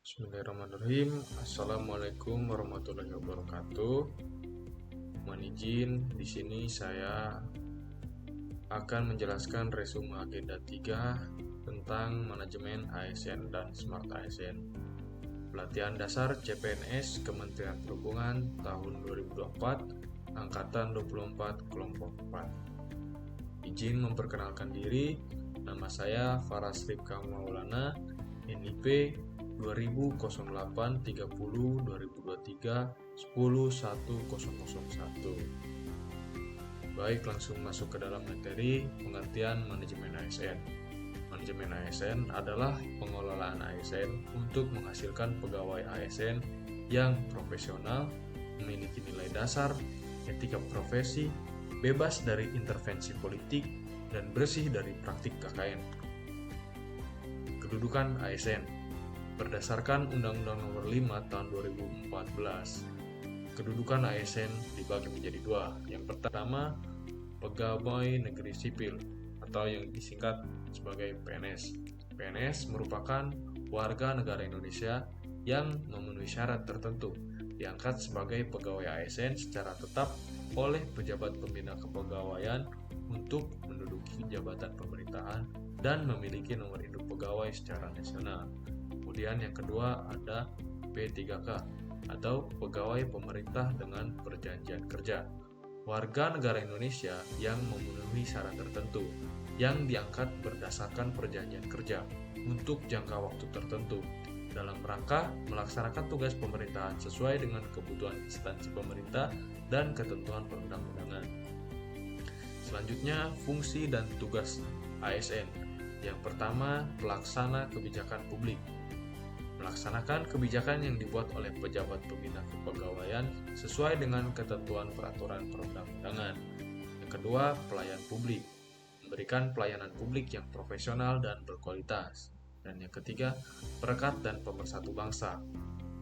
Bismillahirrahmanirrahim. Assalamualaikum warahmatullahi wabarakatuh. Mohon izin, di sini saya akan menjelaskan resume agenda 3 tentang manajemen ASN dan Smart ASN. Pelatihan dasar CPNS Kementerian Perhubungan tahun 2024, angkatan 24 kelompok 4. Izin memperkenalkan diri, nama saya Faras Rifka Maulana, NIP 2008 30 2023 10 1001. Baik, langsung masuk ke dalam materi pengertian manajemen ASN. Manajemen ASN adalah pengelolaan ASN untuk menghasilkan pegawai ASN yang profesional, memiliki nilai dasar, etika profesi, bebas dari intervensi politik, dan bersih dari praktik KKN. Kedudukan ASN berdasarkan Undang-Undang Nomor 5 Tahun 2014. Kedudukan ASN dibagi menjadi dua. Yang pertama, pegawai negeri sipil atau yang disingkat sebagai PNS. PNS merupakan warga negara Indonesia yang memenuhi syarat tertentu, diangkat sebagai pegawai ASN secara tetap oleh pejabat pembina kepegawaian untuk menduduki jabatan pemerintahan dan memiliki nomor induk pegawai secara nasional. Kemudian yang kedua ada P3K atau pegawai pemerintah dengan perjanjian kerja. Warga negara Indonesia yang memenuhi syarat tertentu yang diangkat berdasarkan perjanjian kerja untuk jangka waktu tertentu dalam rangka melaksanakan tugas pemerintahan sesuai dengan kebutuhan instansi pemerintah dan ketentuan perundang-undangan. Selanjutnya, fungsi dan tugas ASN. Yang pertama, pelaksana kebijakan publik. Melaksanakan kebijakan yang dibuat oleh pejabat pembina kepegawaian sesuai dengan ketentuan peraturan perundang-undangan. Yang kedua, pelayan publik. Memberikan pelayanan publik yang profesional dan berkualitas. Dan yang ketiga, perekat dan pemersatu bangsa.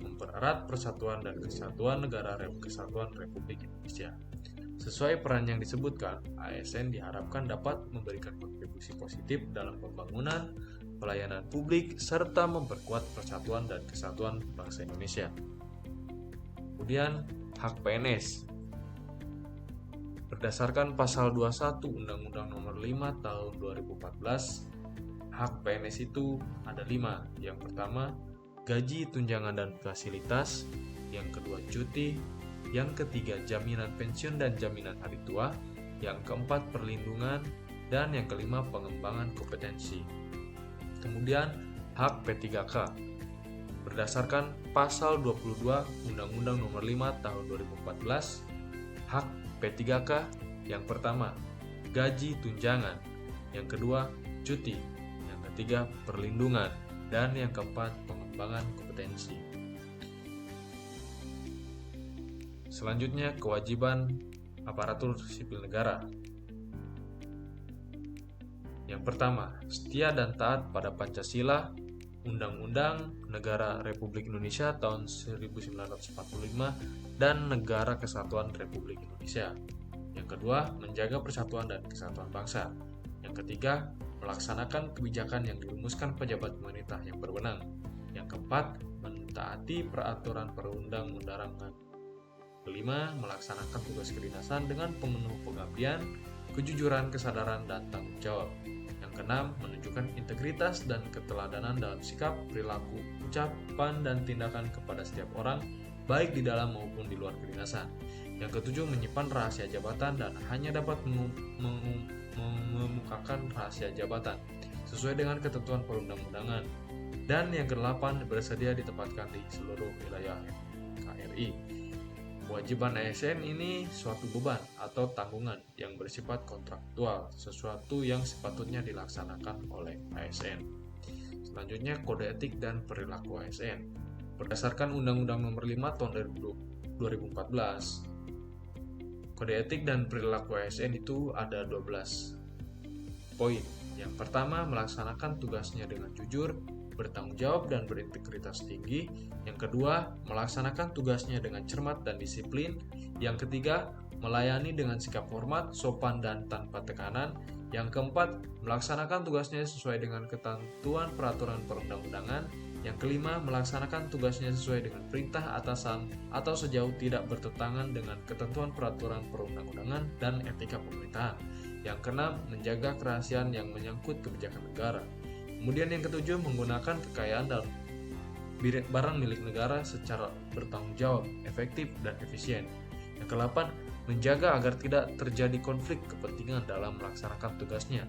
Mempererat persatuan dan kesatuan negara Kesatuan Republik Indonesia. Sesuai peran yang disebutkan, ASN diharapkan dapat memberikan kontribusi positif dalam pembangunan, pelayanan publik, serta memperkuat persatuan dan kesatuan bangsa Indonesia. Kemudian, hak PNS. Berdasarkan pasal 21 Undang-Undang Nomor 5 Tahun 2014, hak PNS itu ada 5. Yang pertama, gaji, tunjangan, dan fasilitas. Yang kedua, cuti. Yang ketiga, jaminan pensiun dan jaminan hari tua. Yang keempat, perlindungan. Dan yang kelima, pengembangan kompetensi. Kemudian, hak P3K. Berdasarkan pasal 22 Undang-Undang Nomor 5 Tahun 2014, hak P3K yang pertama, gaji, tunjangan. Yang kedua, cuti. Yang ketiga, perlindungan. Dan yang keempat, pengembangan kompetensi. Selanjutnya, kewajiban aparatur sipil negara. Yang pertama, setia dan taat pada Pancasila, Undang-Undang Negara Republik Indonesia tahun 1945, dan Negara Kesatuan Republik Indonesia. Yang kedua, menjaga persatuan dan kesatuan bangsa. Yang ketiga, melaksanakan kebijakan yang dirumuskan pejabat pemerintah yang berwenang. Yang keempat, mentaati peraturan perundang-undangan. Kelima, melaksanakan tugas kedinasan dengan penuh pengabdian, kejujuran, kesadaran, dan tanggung jawab. Yang keenam, menunjukkan integritas dan keteladanan dalam sikap, perilaku, ucapan, dan tindakan kepada setiap orang, baik di dalam maupun di luar kedinasan. Yang ketujuh, menyimpan rahasia jabatan dan hanya dapat memukakan rahasia jabatan sesuai dengan ketentuan perundang-undangan. Dan yang kedelapan, bersedia ditempatkan di seluruh wilayah NKRI. Kewajiban ASN ini suatu beban atau tanggungan yang bersifat kontraktual, sesuatu yang sepatutnya dilaksanakan oleh ASN. Selanjutnya, kode etik dan perilaku ASN. Berdasarkan Undang-Undang Nomor 5 Tahun 2014, kode etik dan perilaku ASN itu ada 12 poin. Yang pertama, melaksanakan tugasnya dengan jujur, bertanggung jawab, dan berintegritas tinggi. Yang kedua, melaksanakan tugasnya dengan cermat dan disiplin. Yang ketiga, melayani dengan sikap hormat, sopan, dan tanpa tekanan. Yang keempat, melaksanakan tugasnya sesuai dengan ketentuan peraturan perundang-undangan. Yang kelima, melaksanakan tugasnya sesuai dengan perintah atasan atau sejauh tidak bertentangan dengan ketentuan peraturan perundang-undangan dan etika pemerintahan. Yang keenam, menjaga kerahasiaan yang menyangkut kebijakan negara. Kemudian yang ketujuh, menggunakan kekayaan dan barang milik negara secara bertanggung jawab, efektif, dan efisien. Yang kedelapan, menjaga agar tidak terjadi konflik kepentingan dalam melaksanakan tugasnya.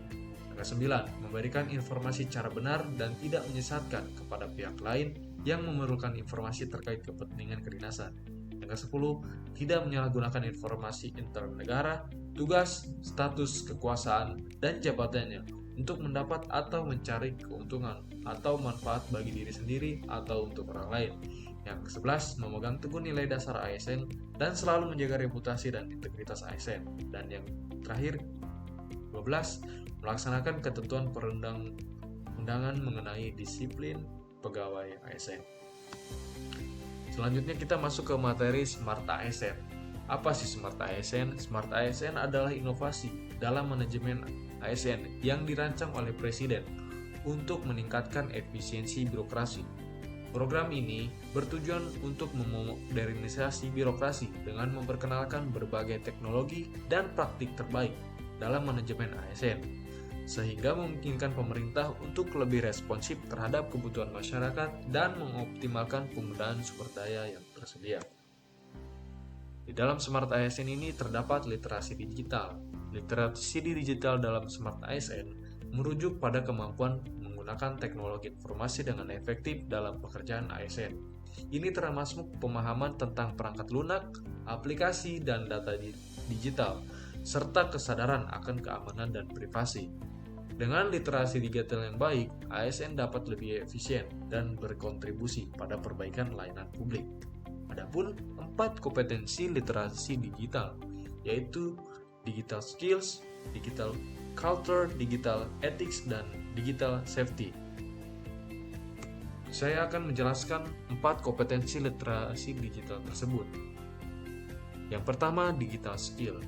Yang kesembilan, memberikan informasi secara benar dan tidak menyesatkan kepada pihak lain yang memerlukan informasi terkait kepentingan kedinasan. Yang kesepuluh, tidak menyalahgunakan informasi intern negara, tugas, status, kekuasaan, dan jabatannya untuk mendapat atau mencari keuntungan atau manfaat bagi diri sendiri atau untuk orang lain. Yang ke-11, memegang teguh nilai dasar ASN dan selalu menjaga reputasi dan integritas ASN. Dan yang terakhir, 12, melaksanakan ketentuan perundang-undangan mengenai disiplin pegawai ASN. Selanjutnya kita masuk ke materi Smart ASN. Apa sih Smart ASN? Smart ASN adalah inovasi dalam manajemen ASN yang dirancang oleh Presiden untuk meningkatkan efisiensi birokrasi. Program ini bertujuan untuk memodernisasi birokrasi dengan memperkenalkan berbagai teknologi dan praktik terbaik dalam manajemen ASN, sehingga memungkinkan pemerintah untuk lebih responsif terhadap kebutuhan masyarakat dan mengoptimalkan penggunaan sumber daya yang tersedia. Di dalam Smart ASN ini terdapat literasi digital. Literasi digital dalam Smart ASN merujuk pada kemampuan menggunakan teknologi informasi dengan efektif dalam pekerjaan ASN. Ini termasuk pemahaman tentang perangkat lunak, aplikasi, dan data digital, serta kesadaran akan keamanan dan privasi. Dengan literasi digital yang baik, ASN dapat lebih efisien dan berkontribusi pada perbaikan layanan publik. Adapun 4 kompetensi literasi digital, yaitu digital skills, digital culture, digital ethics, dan digital safety. Saya akan menjelaskan 4 kompetensi literasi digital tersebut. Yang pertama, digital skill,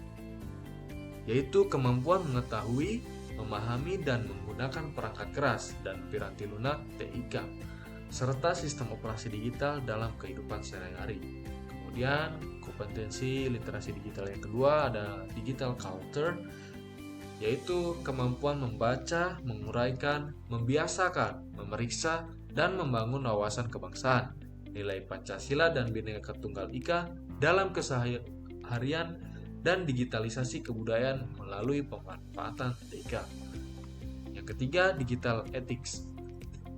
yaitu kemampuan mengetahui, memahami, dan menggunakan perangkat keras dan piranti lunak TIK, serta sistem operasi digital dalam kehidupan sehari-hari. Kemudian, kompetensi literasi digital yang kedua ada digital culture, yaitu kemampuan membaca, menguraikan, membiasakan, memeriksa, dan membangun wawasan kebangsaan, nilai Pancasila dan Bhinneka Tunggal Ika dalam keseharian, dan digitalisasi kebudayaan melalui pemanfaatan TIK. Yang ketiga, digital ethics,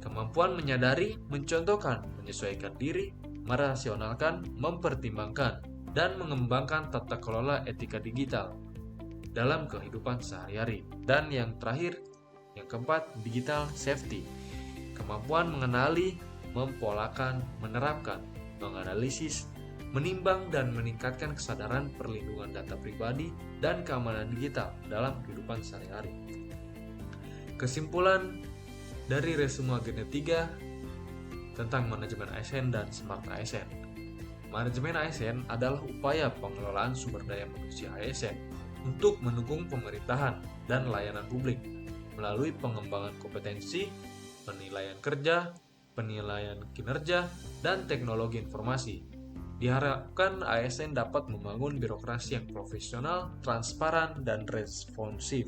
kemampuan menyadari, mencontohkan, menyesuaikan diri, merasionalkan, mempertimbangkan, dan mengembangkan tata kelola etika digital dalam kehidupan sehari-hari. Dan yang terakhir, yang keempat, digital safety, kemampuan mengenali, mempolakan, menerapkan, menganalisis, menimbang, dan meningkatkan kesadaran perlindungan data pribadi dan keamanan digital dalam kehidupan sehari-hari. Kesimpulan dari resume agenda 3 tentang manajemen ASN dan Smart ASN. Manajemen ASN adalah upaya pengelolaan sumber daya manusia ASN untuk mendukung pemerintahan dan layanan publik melalui pengembangan kompetensi, penilaian kerja, penilaian kinerja, dan teknologi informasi. Diharapkan ASN dapat membangun birokrasi yang profesional, transparan, dan responsif.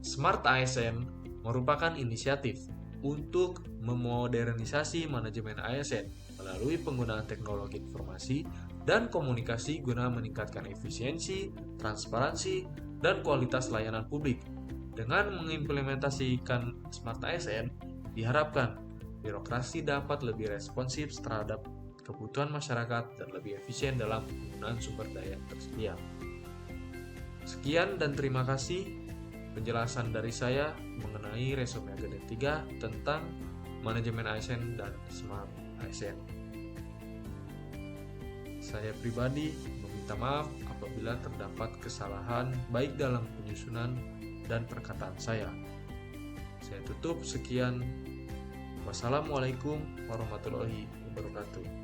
Smart ASN merupakan inisiatif untuk memodernisasi manajemen ASN melalui penggunaan teknologi informasi dan komunikasi guna meningkatkan efisiensi, transparansi, dan kualitas layanan publik. Dengan mengimplementasikan Smart ASN, diharapkan birokrasi dapat lebih responsif terhadap kebutuhan masyarakat dan lebih efisien dalam penggunaan sumber daya tersedia. Sekian dan terima kasih penjelasan dari saya mengenai resume agenda 3 tentang manajemen ASN dan Smart ASN. Saya pribadi meminta maaf apabila terdapat kesalahan baik dalam penyusunan dan perkataan saya. Saya tutup, sekian. Wassalamualaikum warahmatullahi wabarakatuh.